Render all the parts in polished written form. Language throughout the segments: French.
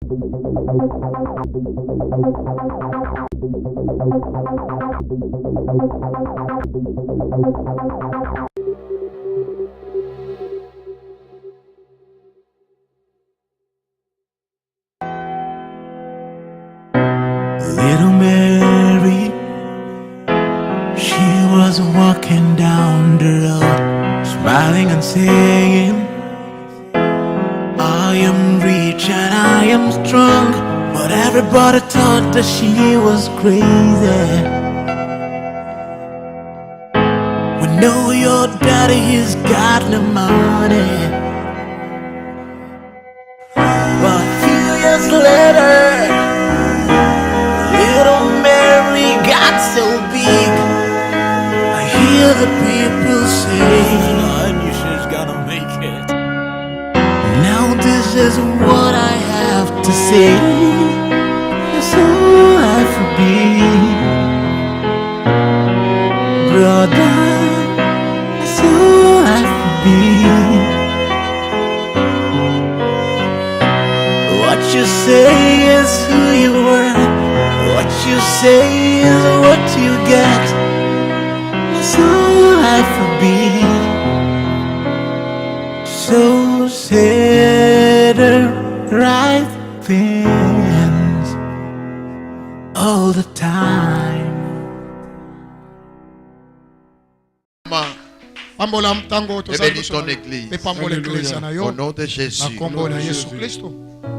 Little Mary, she was walking down the road, smiling and saying, I am rich and I am strong, but everybody thought that she was crazy. We know your daddy, he's got no money, but a few years later, little Mary got so big. I hear the people say, I knew she's gonna make it. Now this is what I have to say. It's all life for me, brother. It's all life for me. What you say is who you are. What you say is what you get. It's all life will be. So say the right things all the time. Bénis ton église. Au nom de Jésus.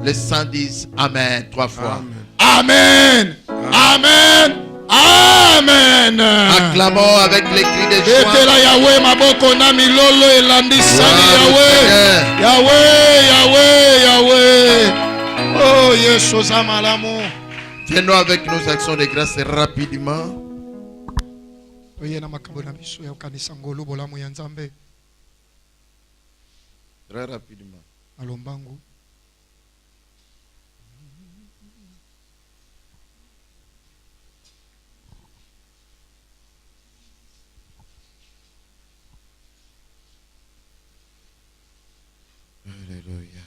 Les saints disent Amen 3 fois. Amen. Amen. Amen. Acclamons avec les cris de joie. Yahweh, maboko na milolo elandisani Yahweh. Yahweh, Yahweh, Yahweh. Oh Yesu zamalamu. Viens-nous avec nos actions de grâce rapidement. Très rapidement. Alombangu. Alléluia.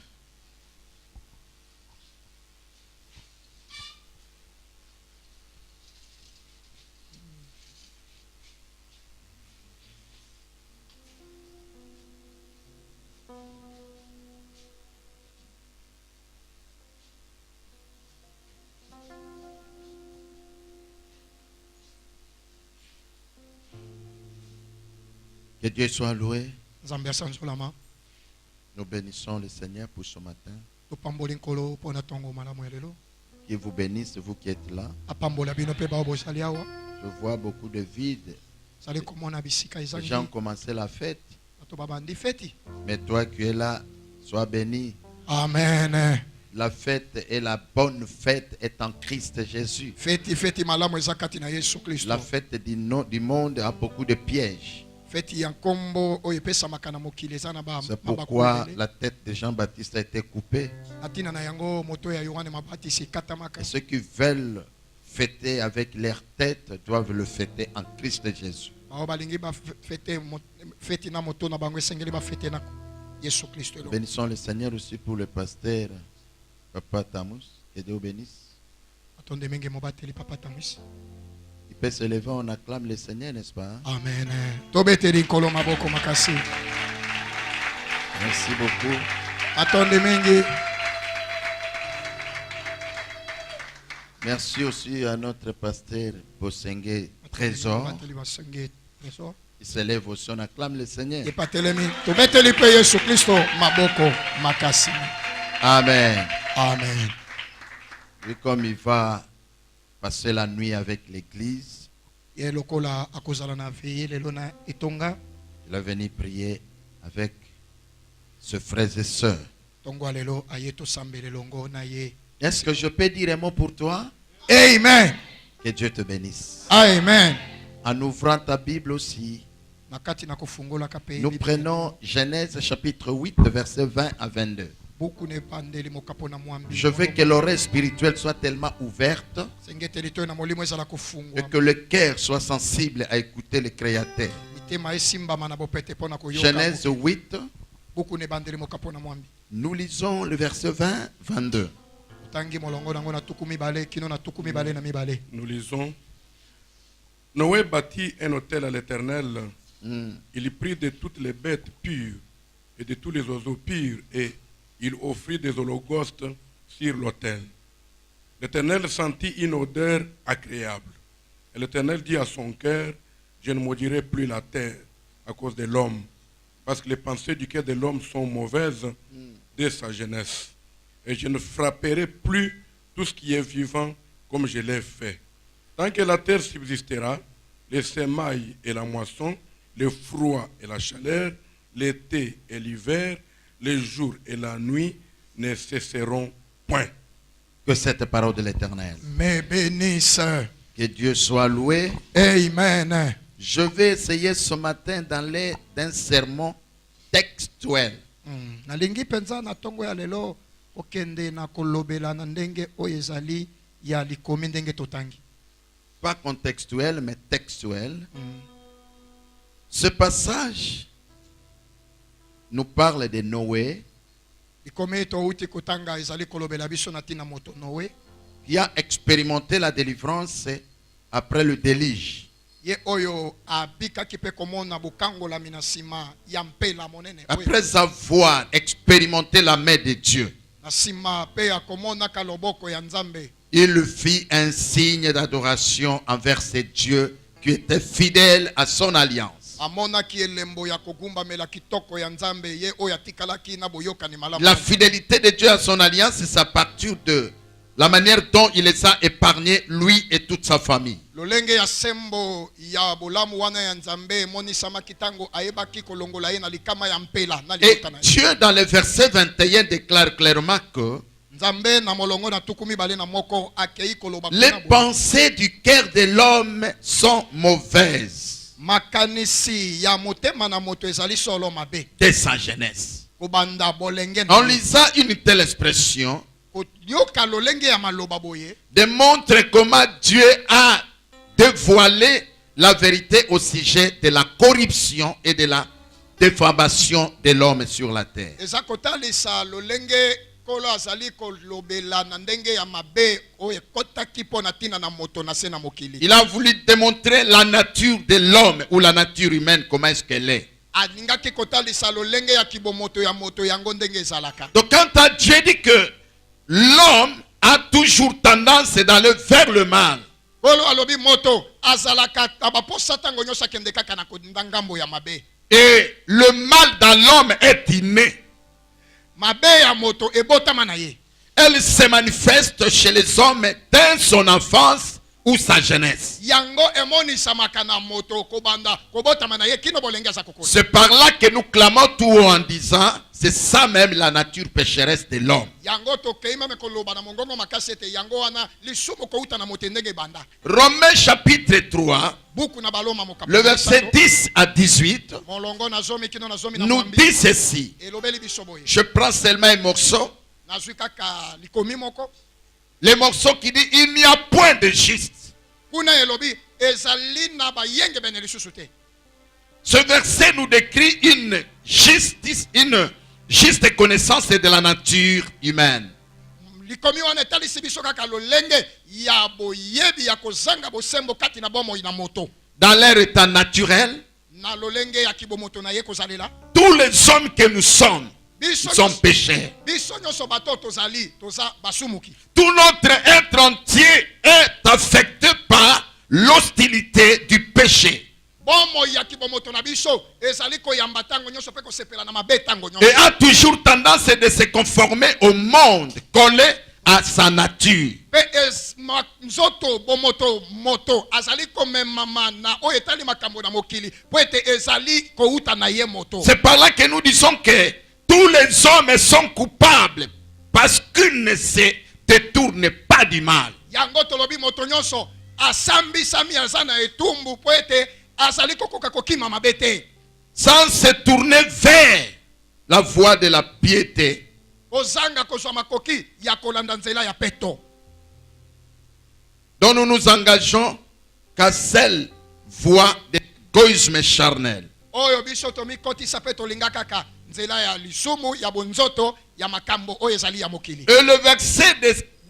Que Dieu soit loué. Nous bénissons le Seigneur pour ce matin. Qu'il vous bénisse, vous qui êtes là. Je vois beaucoup de vide. Les gens ont commencé la fête. Mais toi qui es là, sois béni. Amen. La fête et la bonne fête est en Christ Jésus. La fête du monde a beaucoup de pièges. C'est pourquoi la tête de Jean-Baptiste a été coupée. Et ceux qui veulent fêter avec leur tête doivent le fêter en Christ Jésus. Bénissons le Seigneur aussi pour le pasteur Papa Tamus. Que Dieu bénisse. Il peut se lever, on acclame le Seigneur, n'est-ce pas? Amen. Merci beaucoup. Merci aussi à notre pasteur Bosengue Trésor. Il se lève aussi, on acclame le Seigneur. Amen. Amen. Et comme il va passer la nuit avec l'église, il va venir prier avec ses frères et sœurs. Est-ce que je peux dire un mot pour toi? Amen. Que Dieu te bénisse. Amen. En ouvrant ta Bible aussi, nous prenons Genèse chapitre 8, versets 20 à 22. Je veux que l'oreille spirituelle soit tellement ouverte et que le cœur soit sensible à écouter le Créateur. Genèse 8, nous lisons le verset 20-22. Nous lisons. Noé bâtit un autel à l'Éternel. Il prit de toutes les bêtes pures et de tous les oiseaux purs et il offrit des holocaustes sur l'autel. L'Éternel sentit une odeur agréable. Et l'Éternel dit à son cœur, je ne maudirai plus la terre à cause de l'homme, parce que les pensées du cœur de l'homme sont mauvaises dès sa jeunesse. Et je ne frapperai plus tout ce qui est vivant comme je l'ai fait. Tant que la terre subsistera, les semailles et la moisson, le froid et la chaleur, l'été et l'hiver, les jours et la nuit ne cesseront point. Que cette parole de l'Éternel, Me bénisse. que Dieu soit loué. Amen. Je vais essayer ce matin d'aller d'un sermon textuel. Nalingi penza na tongo ya lelo okende na kolobela na ndenge oyo ezali ya likomi ndenge totangi. Pas contextuel, mais textuel. Ce passage nous parle de Noé Likomi to uti kotanga ezali kolobela biso na tina moto Noé qui a expérimenté la délivrance après le déluge. ye oyo abika kipe komona bukango la minasima ya mpela monene oyo. Après avoir expérimenté la main de Dieu, Na sima pe ya komona kaloboko ya Nzambe. il fit un signe d'adoration envers ce Dieu qui était fidèle à son alliance. Amona ki elembo ya kogumba mela kitoko ya Nzambe ye oyo atikalaki na boyoka ni malamu. La fidélité de Dieu à son alliance, c'est à partir de la manière dont il les a épargnés, lui et toute sa famille. Lolenge ya sembo ya bolamu wana ya Nzambe moni sama kitango ayebaki kolongola ye na likama ya mpela na Et liota na ye. Dieu, dans le verset 21, déclare clairement que Nzambe na molongo na tukumi bale na moko akei koloba les kuna bo. pensées du cœur de l'homme sont mauvaises Makanisi ya motema na moto ezali solo mabe. dès sa jeunesse. Kobanda bolenge na En lisant une telle expression, yoka lolenge ya maloba boye. démontre comment Dieu a dévoilé la vérité au sujet de la corruption et de la défamation de l'homme sur la terre. Eza kotalisa lolenge kolo azali kolobela na ndenge ya mabe oye kotaki po na tina na moto na se na mokili. Il a voulu démontrer la nature de l'homme ou la nature humaine, comment est-ce qu'elle est. Alingaki kotalisa lolenge ya kibomoto ya moto yango ndenge ezalaka. Donc quand Dieu dit que l'homme a toujours tendance d'aller vers le mal, Kolo alobi moto azalaka abaposa tango nyosa kende kaka na kodinda ngambo ya mabe. et le mal dans l'homme est inné, Mabe ya moto ebotama na ye. elle se manifeste chez les hommes dès son enfance ou sa jeunesse. Yango emoni samaka na moto kobanda kobotama na ye kino bolenge za kokola. C'est par là que nous clamons tout haut en disant, c'est ça même la nature pécheresse de l'homme. Yango to keima me koloba na mongongo makasete yango wana lisumu ko uta na moto ndenge banda. Romains chapitre 3, Buku na baloma mokapo. le verset 10 à 18, Molongo na zomi kino na zomi na nous mwambi. dit ceci. Elobeli bisoboye. Je prends seulement un morceau. Na zuikaka likomi moko. Le morceau qui dit, il n'y a point de juste. Kuna elobi ezali na bayenge bene lisusu te. Ce verset nous décrit une justice, une juste connaissance de la nature humaine. Likomi wana etalisi biso kaka lolenge ya boyebi ya kozanga bosembo kati na bomo ina moto. Dans leur état naturel, Na lolenge ya kibomoto na ye kozalela. tous les hommes que nous sommes Biso sont pécheurs. biso nyonso bato tozali toza basumuki. Tout notre être entier est affecté par l'hostilité du péché. Bomo ya kibomoto na biso ezali koyamba tango nyonso pe kosepela na mabe tango Et nyonso. a toujours tendance de se conformer au monde, collé à sa nature. Pe nzoto bomoto moto azali komemama na oyo etali makambo na mokili po ete ezali kouta na ye moto. C'est par là que nous disons que tous les hommes sont coupables parce qu'ils ne se détournent pas du mal. Yango tolobi moto nyonso asambisami aza na etumbu po ete azali kokoka kokima mabe te. Sans se tourner vers la voie de la piété. Ozanga kozwa makoki ya kolanda nzela ya peto. Donc nous nous engageons qu'à celle voie de l'égoïsme charnel. Oyo biso tomikotisa pe tolinga kaka nzela ya lisumu ya bonzoto ya makambo oyo ezali ya mokili. Et le verset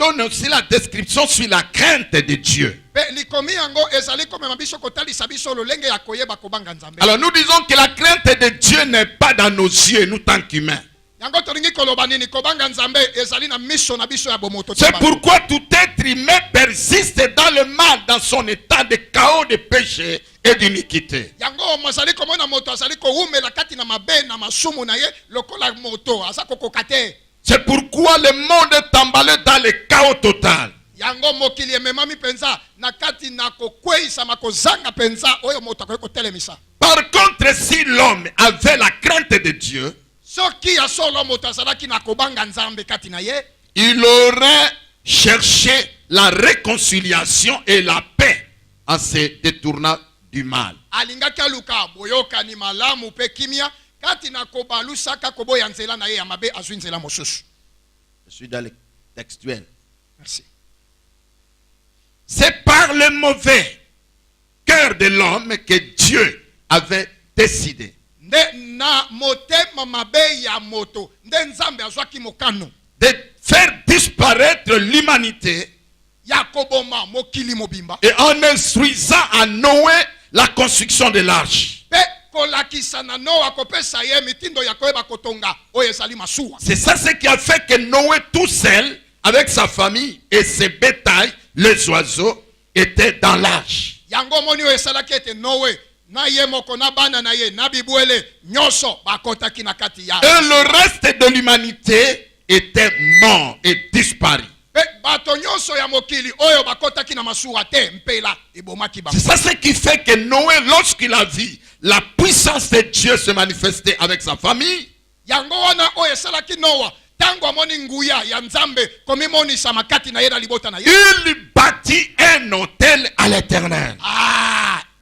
donne aussi la description sur la crainte de Dieu. Pe likomi yango ezali komema biso kotalisa biso lolenge ya koyeba kobanga Nzambe. Alors nous disons que la crainte de Dieu n'est pas dans nos yeux, nous tant qu'humains. Yango tolingi koloba nini kobanga Nzambe ezali na miso na biso ya bomoto. C'est pourquoi tout être humain persiste dans le mal, dans son état de chaos, de péché et d'iniquité. Yango mazali komona moto azali koumela kati na mabe na masumu na ye lokola moto asa kokokate. C'est pourquoi le monde est emballé dans le chaos total. Yango mokili ememami penza na kati na kokweisa makozanga penza oyo moto akotelemisa. Par contre, si l'homme avait la crainte de Dieu, Soki ya solo moto azalaki na kobanga Nzambe kati na ye, il aurait cherché la réconciliation et la paix en se détournant du mal. alingaki aluka boyokani malamu pe kimia kati na kobalusaka koboya nzela na ye ya mabe azwi nzela mosusu. Je suis dans le textuel. Merci. C'est par le mauvais cœur de l'homme que Dieu avait décidé Nde na motema mabe ya moto nde Nzambe azwaki mokano de faire disparaître l'humanité ya koboma mokili mobimba et en instruisant à Noé la construction de l'arche. pe kolakisa na Noa kopesa ye mitindo ya koyeba kotonga oyo ezali masuwa. C'est ça ce qui a fait que Noé tout seul, avec sa famille et ses bétails, les oiseaux, étaient dans l'arche. Yango moni oyo esalaki ete Noe na ye moko na bana na ye na bibwele nyonso bakotaki na kati ya. Et le reste de l'humanité était mort et disparu. Pe bato nyonso ya mokili oyo bakotaki na masuwa te mpela ebomaki bango. C'est ça ce qui fait que Noé, lorsqu'il a vu la puissance de Dieu se manifester avec sa famille, Yango wana oyo esalaki Noa tango amoni nguya ya Nzambe komimonisa makati na ye na libota na ye. il bâtit un autel à l'Éternel.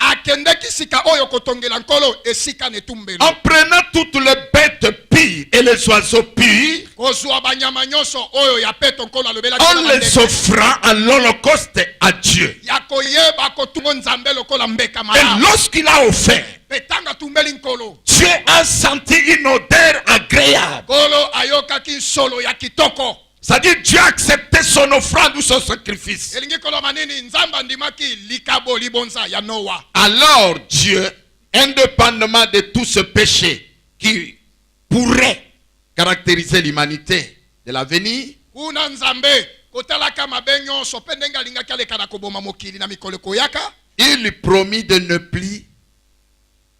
Akendeki sika oyo kotongela nkolo esika netumbelo. En prenant toutes les bêtes pures et les oiseaux purs, Kozwa banyama nyonso oyo ya peto nkolo alobelaki en les offrant à l'holocauste à Dieu. ya koyeba kotungo Nzambe lokola mbeka Et malamu. lorsqu'il a offert, Pe tanga tumbeli nkolo Dieu a senti une odeur agréable. nkolo ayokaki solo ya kitoko. C'est-à-dire Dieu a accepté son offrande ou son sacrifice. Elingi koloba nini Nzambe andimaki likabo libonza ya Noa. Alors Dieu, indépendamment de tout ce péché qui pourrait caractériser l'humanité de l'avenir, Kuna Nzambe kotalaka mabe nyonso pe ndenge alingaki aleka na koboma mokili na mikolo koyaka. il lui promit de ne plus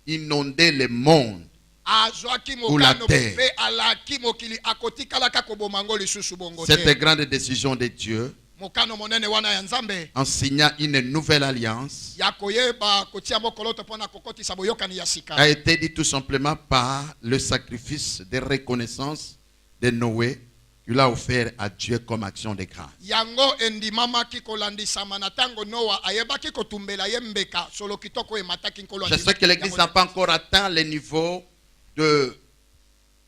inonder le monde. Azwaki Ou la mokano terre. pe alaki mokili akotikalaka koboma ngo lisusu bongo te. Cette grande décision de Dieu, Mokano monene wana ya Nzambe en signant une nouvelle alliance, ya koyeba kotia mokoloto mpona kokotisa boyokani ya sika a été dit tout simplement par le sacrifice de reconnaissance de Noé qu'il a offert à Dieu comme action de grâce. yango endimamaki kolandisama na tango Noa ayebaki kotumbela ye mbeka solo kitoko emataki nkolo Je sais que l'Église n'a pas encore atteint le niveau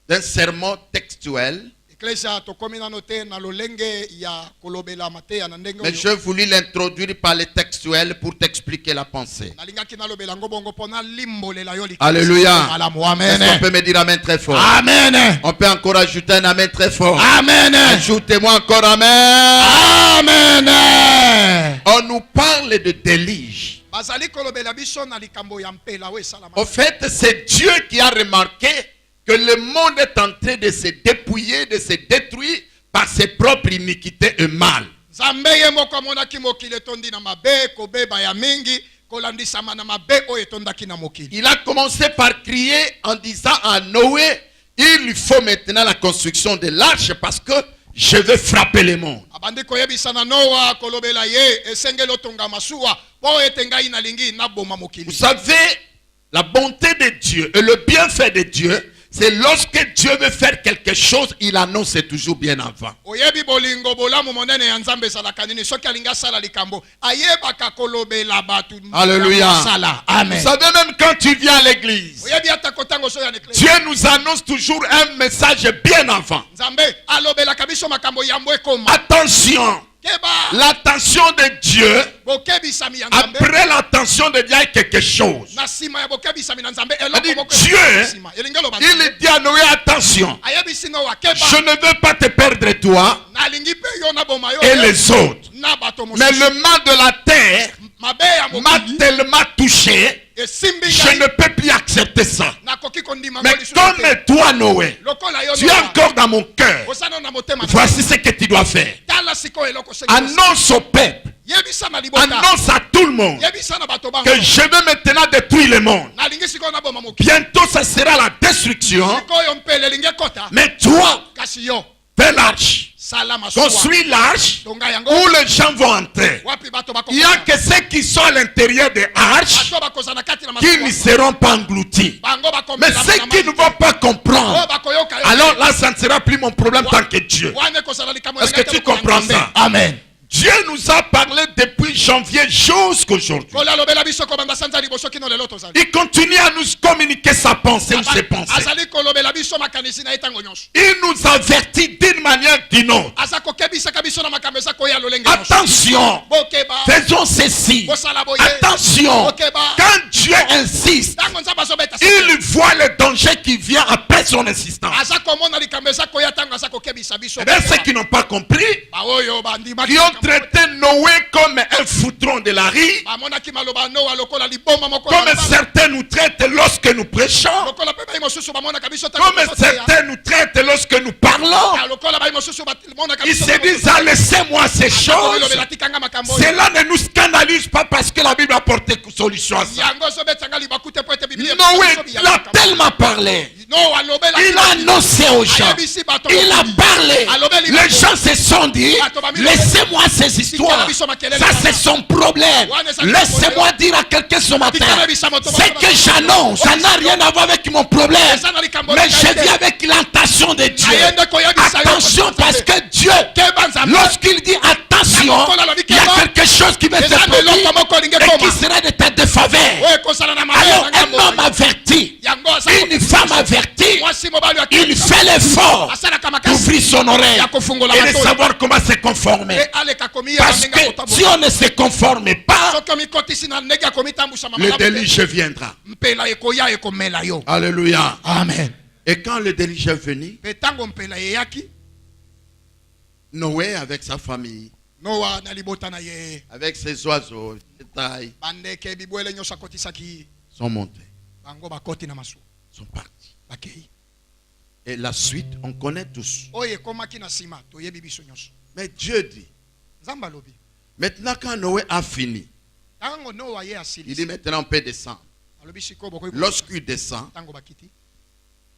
d'un sermon textuel, Eklesia tokomi nano te na lolenge ya kolobela mateya na ndenge mais j'ai voulu l'introduire par le textuel pour t'expliquer la pensée. nalingaki nalobela ngo bongo mpona limbolela yo likanisi. Alléluia. Malamu, Est-ce qu'on amen. peut me dire amen très fort? Amen. On peut encore ajouter un amen très fort. Amen. Ajoutez-moi encore amen. Amen. On nous parle de déluge. Bazali kolobela biso na likambo ya mpela we salama. En fait, c'est Dieu qui a remarqué que le monde est en train de se dépouiller, de se détruire par ses propres iniquités et mal. Nzambe ye moko amonaki mokili etondi na mabe kobeba ya mingi kolandisama na mabe oyo etondaki na mokili. Il a commencé par crier en disant à Noé, il lui faut maintenant la construction de l'arche parce que je vais frapper le monde. Abandi koyebisa na Noa kolobela ye esengeli otonga masuwa po ete ngai nalingi naboma Vous mokili. savez, la bonté de Dieu et le bienfait de Dieu, c'est lorsque Dieu veut faire quelque chose, il annonce toujours bien avant. Oyebi bolingo bolamu monene ya Nzambe esalaka nini soki alingi asala likambo ayebaka kolobela batu. Alléluia. Sala. Vous Amen. savez, même quand tu viens à l'église, Oyebi ata kotango so ya nekle. Dieu nous annonce toujours un message bien avant. Nzambe alobelaka biso makambo yambo ekoma. Attention, Keba l'attention de Dieu bokebisami ya Nzambe après l'attention de Dieu, il y a quelque chose. na sima ya bokebisami na Nzambe Il dit, eloko moko Dieu, ebisima. Elingi loba il dit à Noé, attention, ayebisi Noa keba je ne veux pas te perdre toi nalingi pe yo na boma yo et les autres. na bato Mais mosusu le mal de la terre mabe ya m'a mokili tellement touché, esimbi je ngai ne peux plus accepter ça. nakoki kondima Mais ngo lisusu comme te. toi, Noé, lokola yo tu es Noa, encore dans mon cœur, osana na motema na voici ce que tu dois faire. tala sikoyo eloko seki Annonce au peuple, yebisa na libota annonce à tout le monde yebisa na bato bango que je vais maintenant détruire le monde. nalingi sikoyo na boma mokili Bientôt, ça sera la destruction. sikoyo mpele elingi ekota Mais toi, kasi yo fais l'arche. sala masuwa Construis l'arche tonga yango où les gens vont entrer. wapi bato Il n'y a bakokota que ceux qui sont à l'intérieur des arches bato bakoza na kati na qui ne masuwa seront pas engloutis. bango Mais bakomela ceux qui ne vont pas comprendre, bakoyoka yo alors là, ça ne sera plus mon problème tant que Dieu. wana ekozala likambo Est-ce que tu comprends ça? amen Dieu nous a parlé depuis janvier jusqu'aujourd'hui. kola lobela biso kobanda sanza liboso kino lelo tozali Il continue à nous communiquer sa pensée ou ses pensées. azali kolobela biso makanisi na ye ntango nyonso Il nous avertit d'une manière ou d'une autre. aza kokebisaka biso na makambo eza koya lolenge nyonso Attention, bokeba faisons ceci. bosala boye Attention, bokeba quand Dieu insiste, ntango nzambe azobeta il voit le danger qui vient après son insistance. aza komona likambo eza koya ntango aza kokebisa biso Eh bien, ceux qui n'ont pas compris, baoyo bandimaki qui ont traité Noé comme un foutron de la rue, bamonaki maloba noa lokola liboma moko comme certains nous traitent lorsque nous prêchons, lokola mpe bai mosusu bamonaka biso comme certains nous traitent lorsque nous parlons, lokola bai mosusu bamonaka ils biso se disent, ah, laissez-moi ces choses. lobela tikanga makambo oyo. Cela ne nous scandalise pas parce que la Bible a apporté solution à ça. yango ozobetanga libaku te po ete biblia Noé, il a tellement parlé. noa lobela Il a annoncé aux gens. ayebisi bato Il a parlé. alobeli Les bato. gens se sont dit, laissez-moi ces histoires. Ça, c'est son problème. Laissez-moi dire à quelqu'un ce matin, ce que j'annonce, ça n'a rien à voir avec mon problème. Mais je viens avec l'intention de Dieu. Attention parce que Dieu, lorsqu'il dit attention, il y a quelque chose qui va se produire et qui sera de ta défaveur. Alors un homme averti, une femme avertie, il fait l'effort d'ouvrir son oreille et de savoir comment se conformer. Parce que si on ne se conforme pas, le déluge viendra. Alléluia. Amen. Et quand le déluge est venu, Noé avec sa famille, noa na libota na ye avec ses oiseaux, ses tailles, bandeke bibwele nyonso akotisaki sont montés, bango bakoti na masuwa sont partis. bakei Et la suite, on connaît tous. oyo ekomaki na nsima toyebi biso nyonso Mais Dieu dit, nzambe alobi maintenant quand Noé a fini, ntango noa ye il dit asilisi maintenant on peut descendre. alobi sikoyo bokoki Lorsqu'il descend, ntango bakiti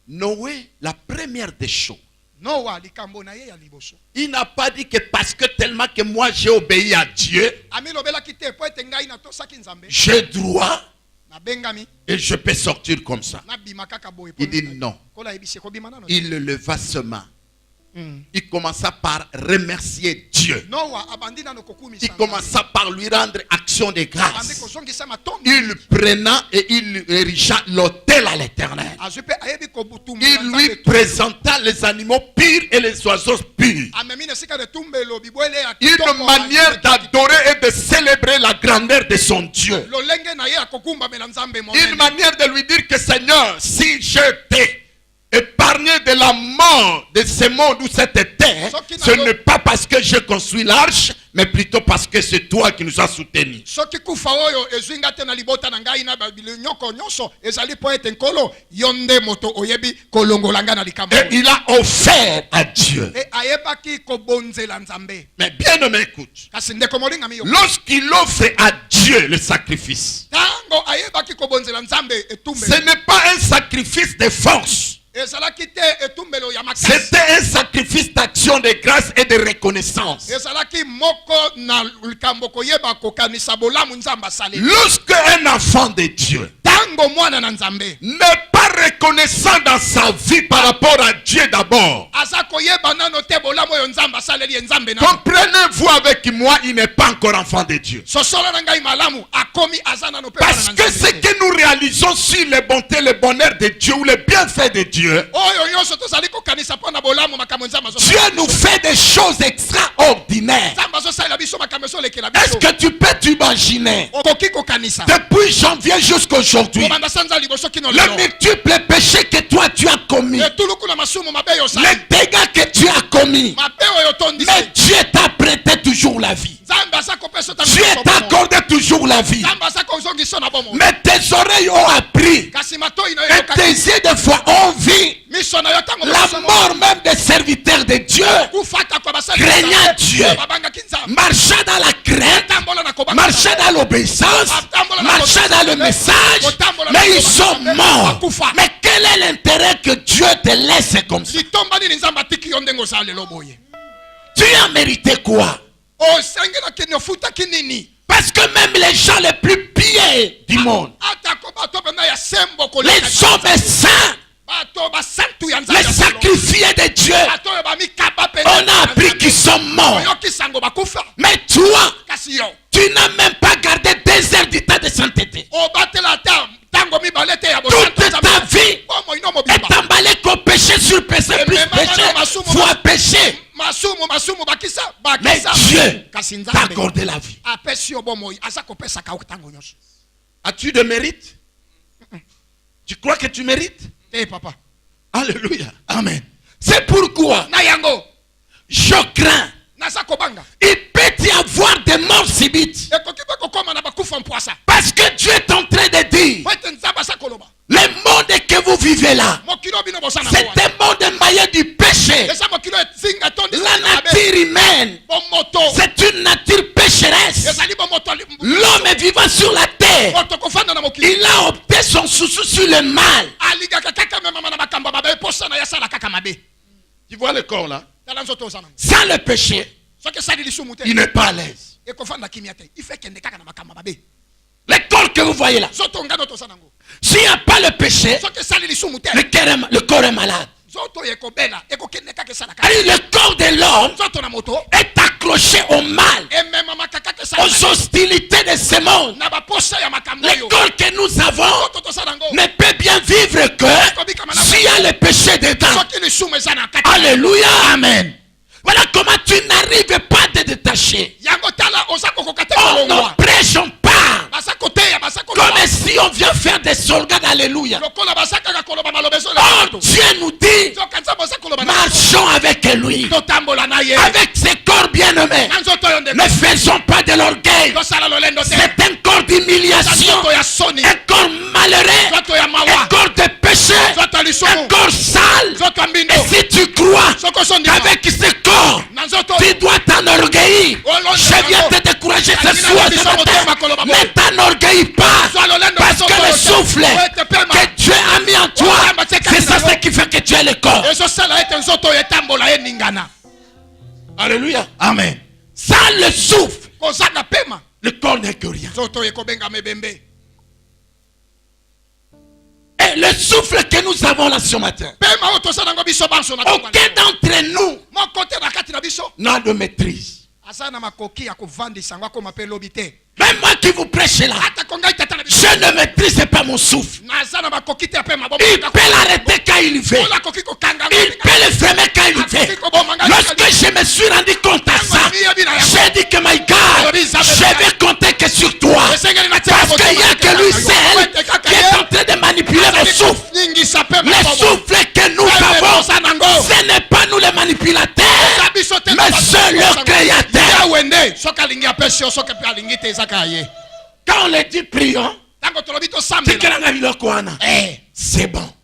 Noé, la première des choses, noa likambo na ye ya liboso il n'a pas dit que parce que tellement que moi j'ai obéi à Dieu, amilobelaki te po ete ngai natosaki nzambe j'ai droit nabengami et je peux sortir comme ça. nabima kaka boye Il dit non. kola yebisi ekobima nano Il leva ses mains. Il commença par remercier Dieu. noa abandi nano kokumisa Il commença par lui rendre action de abandi grâce. kozongisa matondo Il prenant et il érigea l'autel à l'Éternel. azwi mpe ayebi kobutumba Il lui présenta les animaux purs et les oiseaux purs. amemi na esika de tumbelo bibwele ya Une kitoko, manière d'adorer et de célébrer la grandeur de son Dieu. lolenge na ye akokumbamela nzambe Une monene manière de lui dire que Seigneur, si je t'ai épargné de la mort de ce monde ou cette terre, ce n'est pas parce que j'ai construit l'arche, mais plutôt parce que c'est toi qui nous as soutenus. soki kufa oyo ezwi nga te na libota na ngai na babilinyoko nyonso ezali po ete nkolo yo nde moto oyebi kolongola nga na likambo Et il a offert à Dieu. e ayebaki kobonzela nzambe Mais bien aimé, écoute. kasi ndeko molingami yo Lorsqu'il offre à Dieu le sacrifice, ntango ayebaki kobonzela nzambe ce etumbelo n'est pas un sacrifice de force. ezalaki te etumbelo ya makasi C'était un sacrifice d'action de grâce et de reconnaissance. ezalaki moko na likambo koyeba kokanisa bolamu nzambe asaleli Lorsque un enfant de Dieu n'est pas reconnaissant dans sa vie par rapport à Dieu d'abord. Comprenez-vous avec moi, il n'est pas encore enfant de Dieu. Parce que ce que nous réalisons sur les bontés, le bonheur de Dieu ou les bienfaits de Dieu, Dieu nous fait des choses extraordinaires. Est-ce que tu peux t'imaginer depuis janvier jusqu'à aujourd'hui le multiple péché que toi tu as commis, les dégâts que tu as commis, mais Dieu t'a prêté toujours la vie. Dieu t'a accordé toujours la vie. Mais tes oreilles ont appris et tes yeux des fois ont vu la mort même des serviteurs de Dieu, craignant Dieu, marchant dans la crainte, marchant dans l'obéissance, marchant dans le message, mais ils sont morts. Mais quel est l'intérêt que Dieu te laisse comme ça? Tu as mérité quoi? Parce que même les gens les plus pieux du monde, les hommes saints, les sacrifiés de Dieu, on a appris qu'ils sont morts. Mais toi, tu n'as même pas gardé 2 heures du temps de sainteté. Toute ta vie est emballée qu'au péché sur péché, plus péché, fois péché. Mais Dieu t'a accordé la vie. As-tu de mérite? Tu crois que tu mérites? Papa. Alléluia. Amen. C'est pourquoi je crains. Il peut y avoir des morts subites. Parce que Dieu est en train de dire, le monde que vous vivez là, c'est un monde émaillé du péché. La nature humaine, c'est une nature pécheresse. L'homme vivant sur la terre, il a opté son souci sur le mal. Tu vois le corps là? Sans le péché, il n'est pas à l'aise. Le corps que vous voyez là, s'il n'y a pas le péché, le corps est malade. Et le corps de l'homme est accroché au mal, aux hostilités de ce monde. Le corps que nous avons ne peut bien vivre que s'il y a le péché dedans. Alléluia, amen. Voilà comment tu n'arrives pas à te détacher. On ne prêche pas comme si on vient faire des soldats d'alléluia. Oh, Dieu nous dit, marchons avec lui, avec ses corps bien-aimés. Ne faisons pas de l'orgueil. C'est un corps d'humiliation, un corps malheureux, un corps de péché, un corps sale. Et si tu crois qu'avec ce corps tu dois t'enorgueillir, je viens te décourager ce soir, ce matin. Ne t'enorgueillis pas, parce que le souffle que Dieu a mis en toi, c'est ça ce qui fait que tu es le corps. Alléluia, amen. Sans le souffle, le corps n'est que rien. Et le souffle que nous avons là ce matin, aucun d'entre nous n'a de maîtrise. Même moi qui vous prêche là, je ne maîtrise pas mon souffle. Il peut l'arrêter quand il veut. Il peut le fermer quand il veut. Lorsque je me suis rendu compte à ça, j'ai dit que my God, je vais compter que sur toi. Parce qu'il n'y a que lui seul qui est en train de manipuler mon souffle. Le souffle que nous avons, ce n'est pas nous les manipulateurs, mais c'est le Créateur. Quand on les dit prions, c'est bon.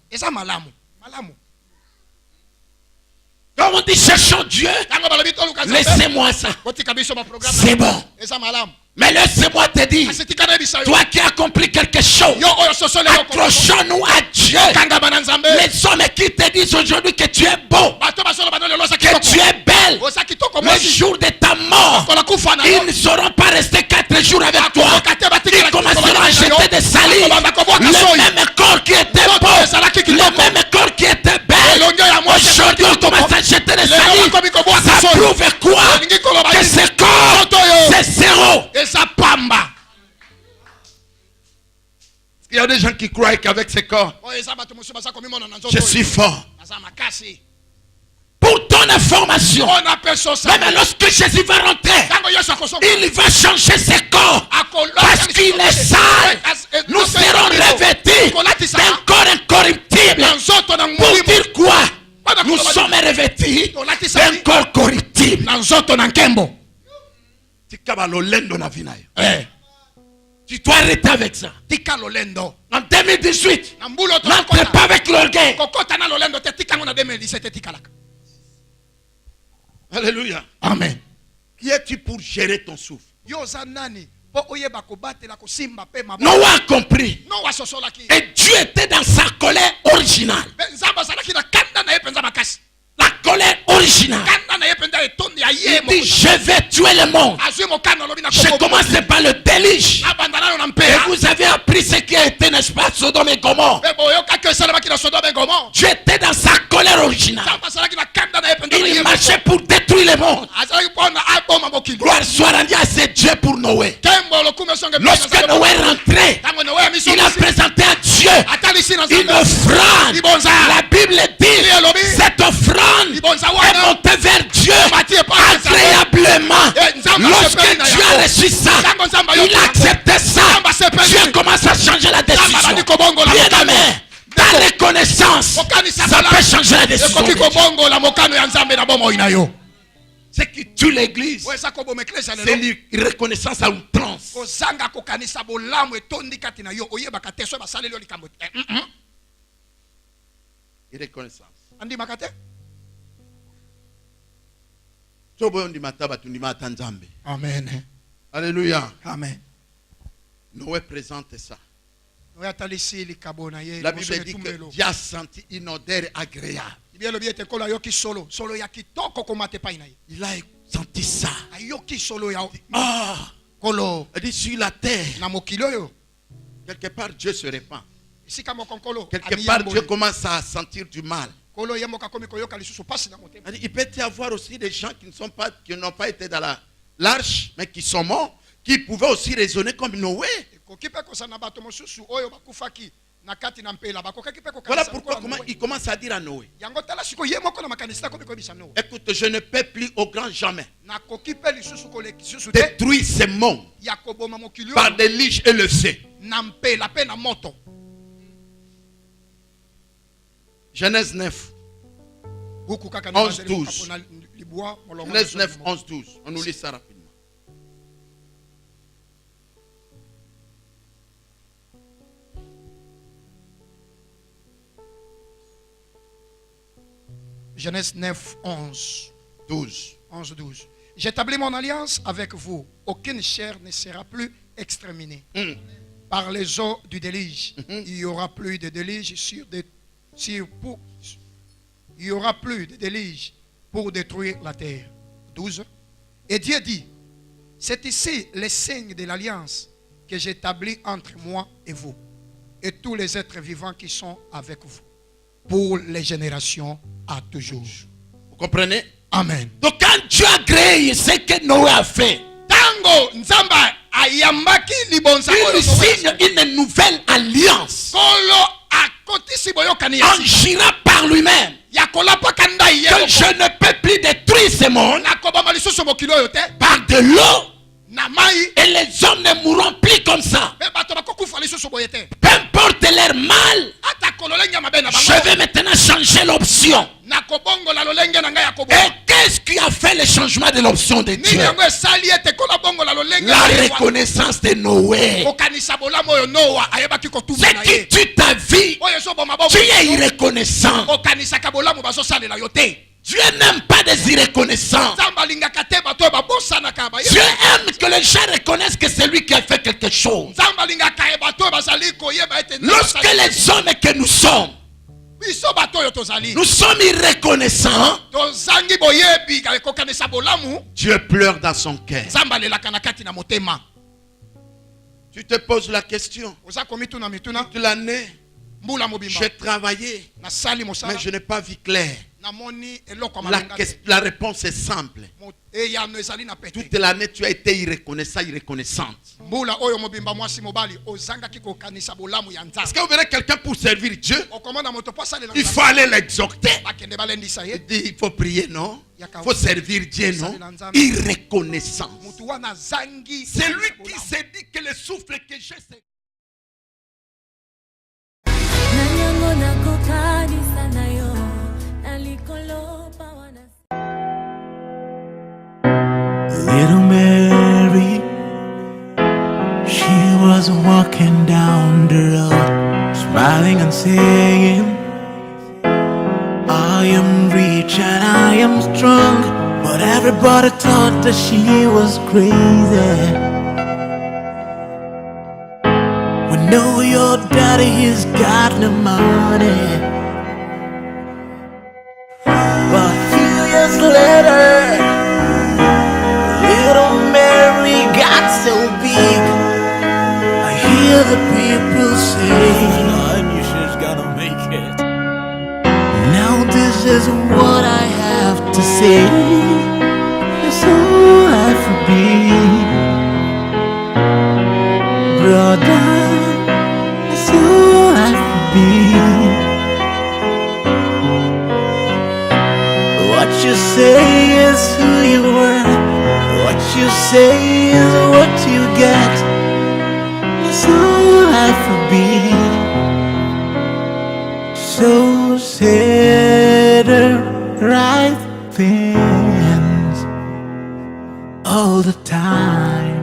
Quand on dit cherchons Dieu, laissez-moi ça. C'est bon. Mais laissez-moi te dire, toi qui as accompli quelque chose, accrochons-nous à Dieu. Les hommes qui te disent aujourd'hui que tu es beau, que tu es belle, le jour de ta mort, ils ne sauront pas rester 4 jours avec toi. Ils commenceront à jeter des salives. Le même corps qui était beau, le même corps qui était belle. Aujourd'hui, on commence à jeter des salives. Ça prouve quoi? Que ce corps, c'est zéro. Et ça pamba. Il y a des gens qui croient qu'avec ce corps, je suis fort. Pour ton information, même lorsque Jésus va rentrer, il va changer ses corps. Parce qu'il est sale. Nous serons revêtus d'un corps incorruptible. Pour dire quoi? Nous sommes revêtus d'un corps corruptible. Tu dois arrêter avec ça. En 2018, n'entre pas avec l'orgueil. Alléluia. Amen. Qui es-tu pour gérer ton souffle? Noé a compris. Et Dieu était dans sa colère originale. La colère originale. Il dit, je vais tuer le monde. Je commence par le déluge. Et vous avez appris ce qui a été, n'est-ce pas, Sodome et Gomorrhe. Dieu était dans sa colère originale. Il marchait pour détruire le monde. Gloire soit rendue à ce Dieu pour Noé. Lorsque Noé rentrait, il a présenté à Dieu une offrande. La Bible dit, cette offrande est montée vers Dieu agréablement. Lorsque Dieu a reçu ça, il a accepté ça. Dieu commence à changer la décision. Bien aimé, ta reconnaissance, ça peut changer la décision. Ce qui tue l'église, c'est l'irreconnaissance à outrance. Irreconnaissance. Amen. Alléluia. Amen. Noé présente ça. La Bible dit que Dieu a senti une odeur agréable. Il a senti ça. Ah, il dit sur la terre. Quelque part Dieu se répand. Quelque part Dieu commence à sentir du mal. Il peut y avoir aussi des gens qui n'ont pas été dans l'arche, mais qui sont morts, qui pouvaient aussi raisonner comme Noé. Voilà pourquoi il commence à dire à Noé, écoute, je ne peux plus au grand jamais détruire ce monde par des liches et le feu. Genèse 9, 11, 12. Genèse 9, 11, 12. On nous lit ça rapidement. Genèse 9, 11. 12. 11, 12. J'établis mon alliance avec vous. Aucune chair ne sera plus exterminée. Par les eaux du déluge. Il n'y aura plus de déluge il y aura plus de déluge pour détruire la terre. 12. Et Dieu dit, c'est ici les signes de l'alliance que j'établis entre moi et vous et tous les êtres vivants qui sont avec vous pour les générations à toujours. Vous comprenez? Amen. Donc quand Dieu a créé ce que Noé a fait, il signe une nouvelle alliance en jurant par lui-même que je ne peux plus détruire ce monde par de l'eau, et les hommes ne mourront plus comme ça. Peu importe leur mal, je vais maintenant changer l'option. Et qu'est-ce qui a fait le changement de l'option de Dieu? La reconnaissance de Noé. Ce qui tue ta vie, tu es irreconnaissant. Dieu n'aime pas des irreconnaissants. Dieu aime que les gens reconnaissent que c'est lui qui a fait quelque chose. Lorsque les hommes que nous sommes irreconnaissants, Dieu pleure dans son cœur. Tu te poses la question. Oza komituna mituna. Toute l'année, Mbula mobimba. j'ai travaillé, Na sali mosala. mais je n'ai pas vu clair. Na moni eloko La, malenga. la réponse est simple. E ya no ezali na pete. Toute l'année, tu as été irreconnaissant, irreconnaissante. Mbula oyo mobimba mwasi mobali ozanga kiko kanisa bolamu ya nzambe. Est-ce que vous verrez quelqu'un pour servir Dieu? Okomanda moto po sala. Il faut aller l'exhorter. Bakende balendisa ye. Il faut prier, non? Il faut servir Dieu, non? Irreconnaissance. Mutu wana zangi. C'est lui qui s'est dit que le souffle que j'ai, c'est... Little Mary, she was walking down the road, smiling and singing, I am rich and I am strong, but everybody thought that she was crazy. We know your daddy, he's got no money, but few years later, little Mary got so big. I hear the people say, son, you just gotta make it. Now this is what I have to say. It's all I forbid, brother. It's all I forbid. What you say is who you were. What you say is what you get. It's all I forbid. So say the right things all the time.